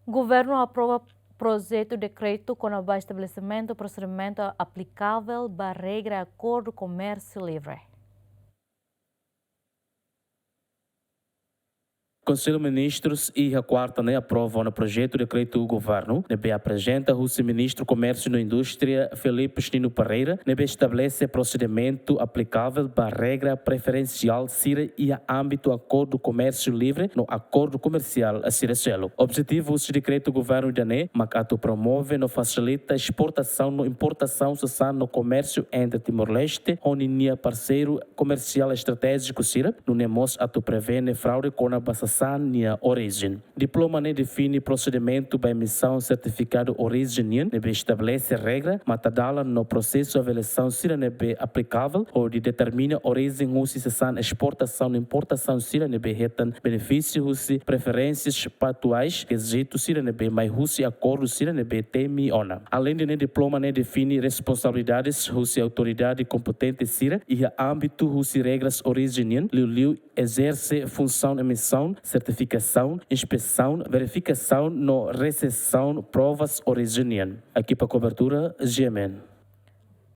Governo aprova projeto de decreto com o estabelecimento do procedimento aplicável para a regra Acordo Comércio Livre. Conselho de Ministros e a quarta aprovam o projeto de decreto do governo, nebe apresenta o ministro do Comércio e Indústria Felipe Stino Pereira, nebe estabelece procedimento aplicável para a regra preferencial CIRA e a âmbito acordo comércio livre no acordo comercial a CIRA-Selo. Objetivo do decreto do governo de ANE, macato promove e facilita a exportação e importação social no comércio entre Timor-Leste, onde parceiro comercial estratégico CIRA, no NEMOS atu prevene fraude com a base a origem. Diploma define procedimento para emissão certificado origem, estabelece regra, matadala no processo de avaliação se nebe aplicável ou determina origem usa exportação e importação se nebe retan benefícios e preferências patuais exito se nebe mais russe acordo se nebe temi ona. Além de diploma define responsabilidades russe autoridade competente sira e âmbito russe regras origem liu exerce função emissão certificação, inspeção, verificação, no recepção, provas origem. Aqui para cobertura, GMN.